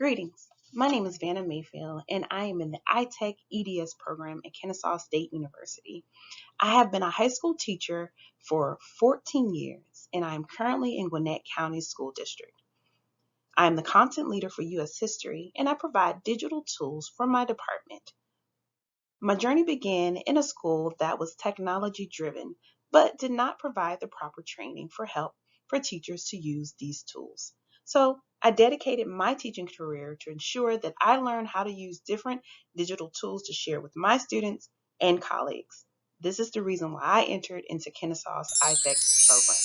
Greetings. My name is Vanna Mayfield, and I am in the iTech EDS program at Kennesaw State University. I have been a high school teacher for 14 years, and I am currently in Gwinnett County School District. I am the content leader for U.S. History, and I provide digital tools for my department. My journey began in a school that was technology driven, but did not provide the proper training for help for teachers to use these tools. So I dedicated my teaching career to ensure that I learned how to use different digital tools to share with my students and colleagues. This is the reason why I entered into Kennesaw's iTech program.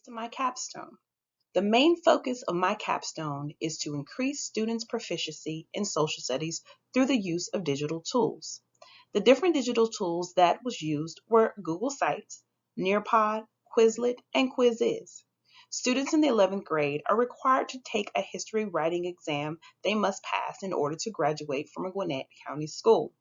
To my capstone. The main focus of my capstone is to increase students' proficiency in social studies through the use of digital tools. The different digital tools that was used were Google Sites, Nearpod, Quizlet, and Quiziz. Students in the 11th grade are required to take a history writing exam they must pass in order to graduate from a Gwinnett County school.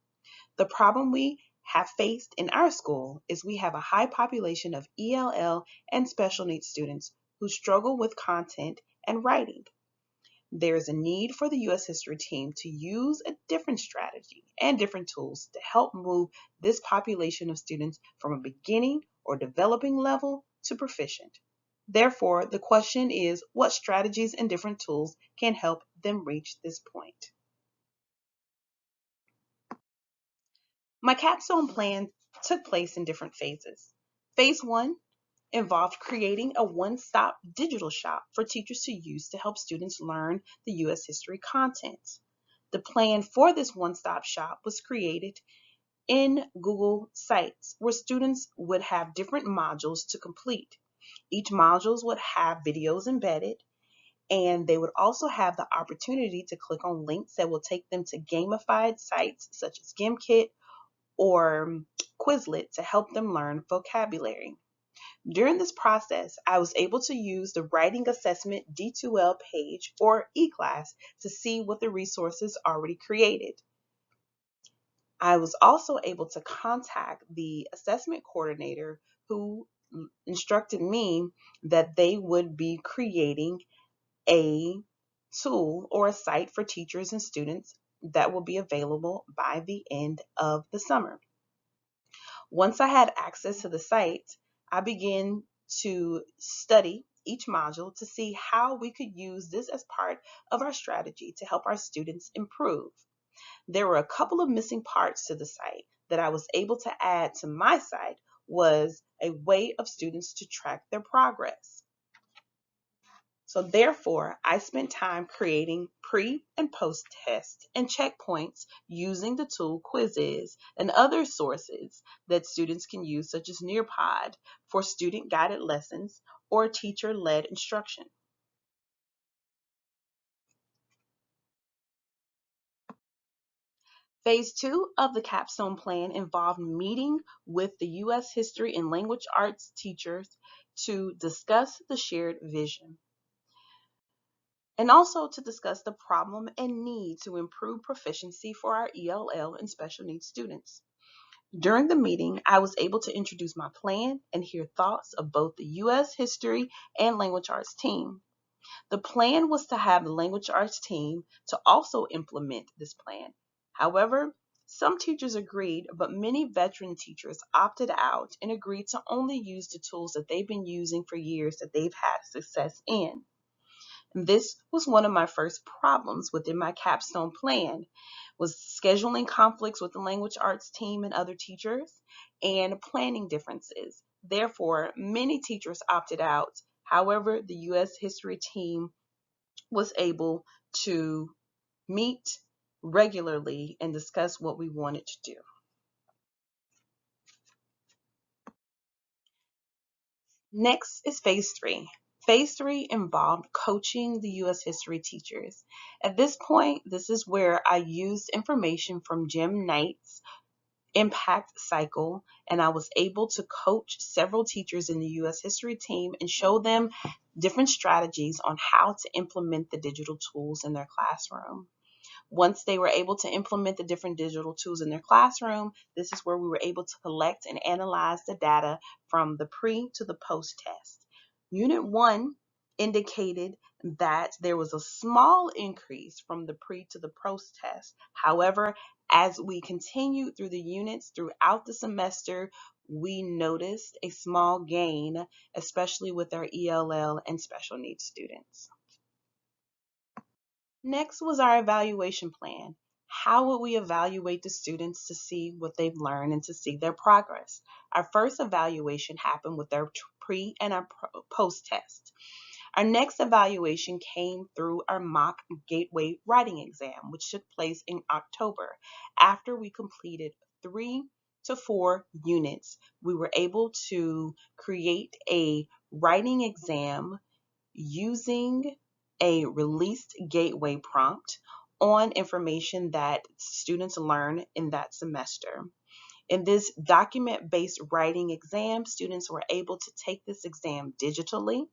The problem we have faced in our school is we have a high population of ELL and special needs students who struggle with content and writing. There is a need for the U.S. History team to use a different strategy and different tools to help move this population of students from a beginning or developing level to proficient. Therefore, the question is what strategies and different tools can help them reach this point? My capstone plan took place in different phases. Phase one involved creating a one-stop digital shop for teachers to use to help students learn the U.S. history content. The plan for this one-stop shop was created in Google Sites, where students would have different modules to complete. Each modules would have videos embedded, and they would also have the opportunity to click on links that will take them to gamified sites such as GimKit or Quizlet to help them learn vocabulary. During this process, I was able to use the Writing Assessment D2L page or eClass to see what the resources already created. I was also able to contact the assessment coordinator who instructed me that they would be creating a tool or a site for teachers and students that will be available by the end of the summer. Once I had access to the site, I began to study each module to see how we could use this as part of our strategy to help our students improve. There were a couple of missing parts to the site that I was able to add to my site was a way of students to track their progress. So therefore, I spent time creating pre and post tests and checkpoints using the tool Quizzes and other sources that students can use, such as Nearpod for student guided lessons or teacher-led instruction. Phase two of the capstone plan involved meeting with the U.S. History and Language Arts teachers to discuss the shared vision, and also to discuss the problem and need to improve proficiency for our ELL and special needs students. During the meeting, I was able to introduce my plan and hear thoughts of both the U.S. History and Language Arts team. The plan was to have the Language Arts team to also implement this plan. However, some teachers agreed, but many veteran teachers opted out and agreed to only use the tools that they've been using for years that they've had success in. This was one of my first problems within my capstone plan was scheduling conflicts with the language arts team and other teachers and planning differences. Therefore, many teachers opted out. However, the U.S. history team was able to meet regularly and discuss what we wanted to do. Next is phase three. Phase three involved coaching the U.S. history teachers. At this point, this is where I used information from Jim Knight's Impact Cycle, and I was able to coach several teachers in the U.S. history team and show them different strategies on how to implement the digital tools in their classroom. Once they were able to implement the different digital tools in their classroom, this is where we were able to collect and analyze the data from the pre to the post test. Unit 1 indicated that there was a small increase from the pre to the post test. However, as we continued through the units throughout the semester, we noticed a small gain, especially with our ELL and special needs students. Next was our evaluation plan. How would we evaluate the students to see what they've learned and to see their progress? Our first evaluation happened with our pre and our post test. Our next evaluation came through our mock gateway writing exam, which took place in October. After we completed 3 to 4 units, we were able to create a writing exam using a released gateway prompt on information that students learn in that semester. In this document-based writing exam, students were able to take this exam digitally.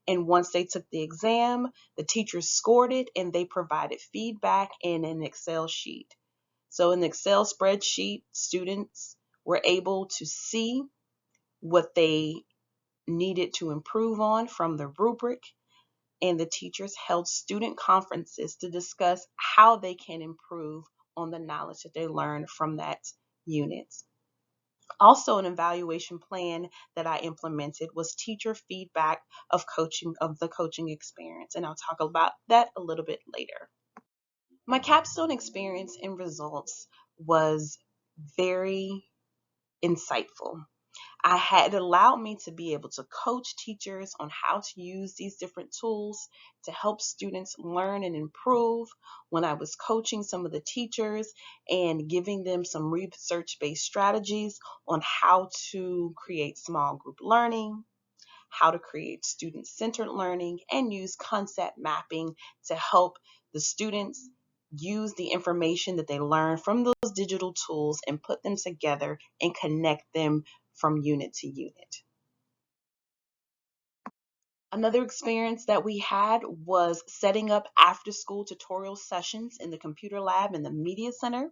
And once they took the exam, the teachers scored it and they provided feedback in an Excel sheet. So in the Excel spreadsheet, students were able to see what they needed to improve on from the rubric, and the teachers held student conferences to discuss how they can improve on the knowledge that they learned from that unit. Also, an evaluation plan that I implemented was teacher feedback of the coaching experience, and I'll talk about that a little bit later. My capstone experience and results was very insightful. I had allowed me to be able to coach teachers on how to use these different tools to help students learn and improve when I was coaching some of the teachers and giving them some research-based strategies on how to create small group learning, how to create student-centered learning, and use concept mapping to help the students use the information that they learn from those digital tools and put them together and connect them from unit to unit. Another experience that we had was setting up after school tutorial sessions in the computer lab and the media center.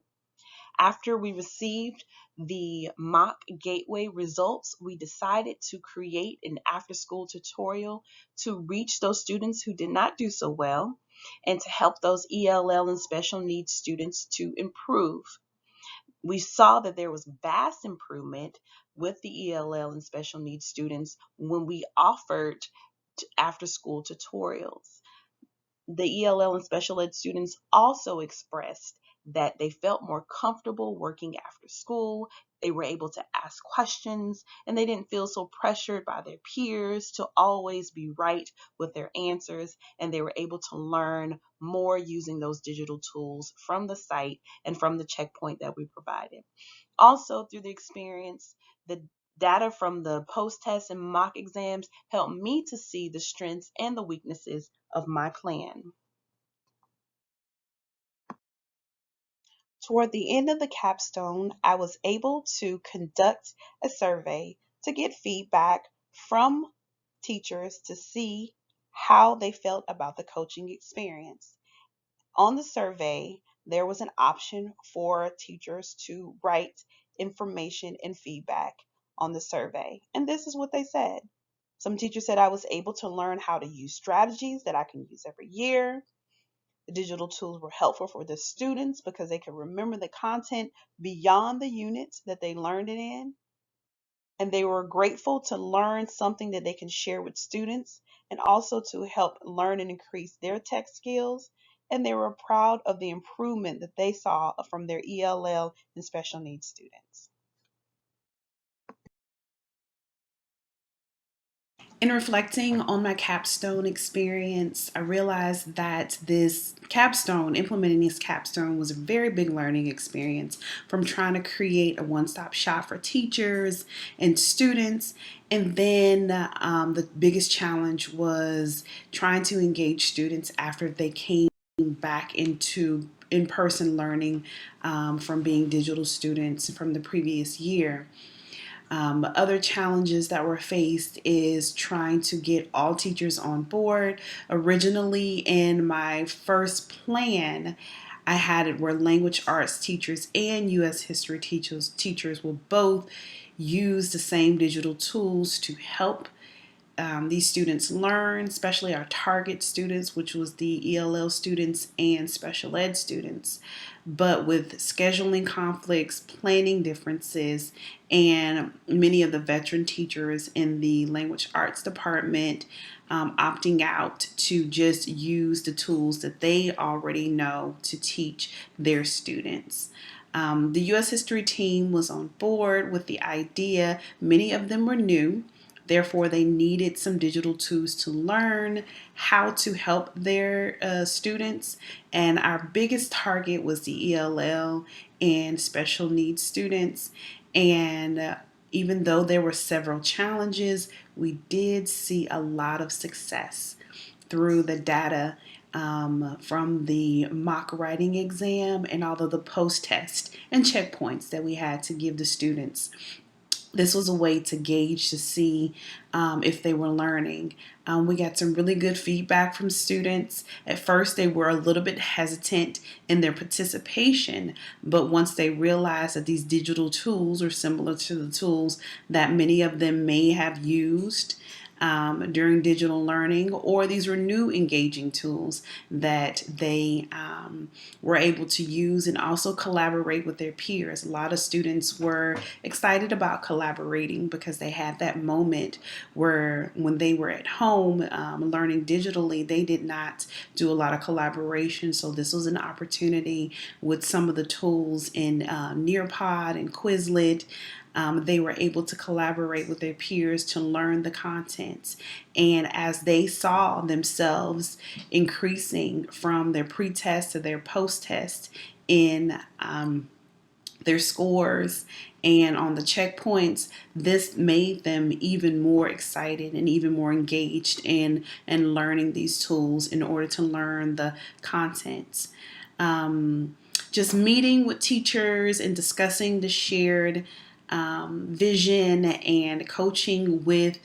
After we received the mock gateway results, we decided to create an after school tutorial to reach those students who did not do so well and to help those ELL and special needs students to improve. We saw that there was vast improvement with the ELL and special needs students when we offered after school tutorials. The ELL and special ed students also expressed that they felt more comfortable working after school. They were able to ask questions and they didn't feel so pressured by their peers to always be right with their answers. And they were able to learn more using those digital tools from the site and from the checkpoint that we provided. Also, through the experience, the data from the post-test and mock exams helped me to see the strengths and the weaknesses of my plan. Toward the end of the capstone, I was able to conduct a survey to get feedback from teachers to see how they felt about the coaching experience. On the survey, there was an option for teachers to write information and feedback on the survey. And this is what they said. Some teachers said I was able to learn how to use strategies that I can use every year. The digital tools were helpful for the students because they could remember the content beyond the units that they learned it in. And they were grateful to learn something that they can share with students and also to help learn and increase their tech skills. And they were proud of the improvement that they saw from their ELL and special needs students. In reflecting on my capstone experience, I realized that implementing this capstone was a very big learning experience from trying to create a one-stop shop for teachers and students. And then the biggest challenge was trying to engage students after they came back into in-person learning from being digital students from the previous year. Other challenges that were faced is trying to get all teachers on board. Originally, in my first plan, I had it where language arts teachers and U.S. history teachers will both use the same digital tools to help these students learn, especially our target students, which was the ELL students and special ed students. But with scheduling conflicts, planning differences, and many of the veteran teachers in the language arts department opting out to just use the tools that they already know to teach their students. The U.S. history team was on board with the idea. Many of them were new. Therefore, they needed some digital tools to learn how to help their students. And our biggest target was the ELL and special needs students. And even though there were several challenges, we did see a lot of success through the data from the mock writing exam and all of the post test and checkpoints that we had to give the students. This was a way to gauge to see if they were learning. We got some really good feedback from students. At first, they were a little bit hesitant in their participation, but once they realized that these digital tools are similar to the tools that many of them may have used during digital learning, or these were new engaging tools that they were able to use and also collaborate with their peers. A lot of students were excited about collaborating because they had that moment where when they were at home learning digitally, they did not do a lot of collaboration. So this was an opportunity with some of the tools in Nearpod and Quizlet. They were able to collaborate with their peers to learn the contents. And as they saw themselves increasing from their pre-test to their post-test in their scores and on the checkpoints, this made them even more excited and even more engaged in learning these tools in order to learn the contents. Just meeting with teachers and discussing the shared vision and coaching with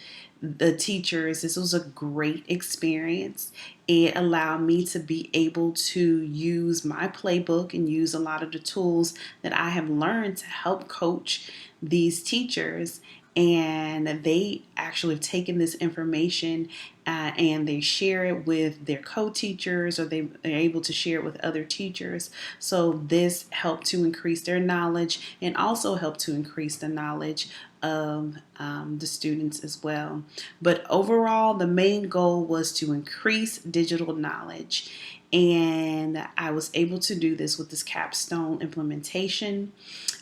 the teachers. This was a great experience. It allowed me to be able to use my playbook and use a lot of the tools that I have learned to help coach these teachers. And they actually have taken this information and they share it with their co-teachers, or they're able to share it with other teachers. So this helped to increase their knowledge and also helped to increase the knowledge of the students as well. But overall, the main goal was to increase digital knowledge. And I was able to do this with this capstone implementation.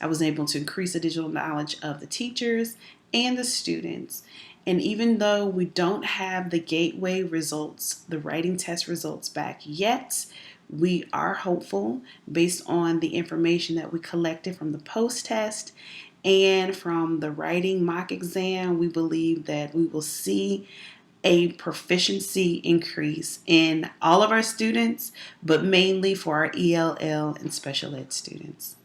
I was able to increase the digital knowledge of the teachers and the students. And even though we don't have the gateway results, the writing test results back yet, we are hopeful based on the information that we collected from the post test and from the writing mock exam. We believe that we will see a proficiency increase in all of our students, but mainly for our ELL and special ed students.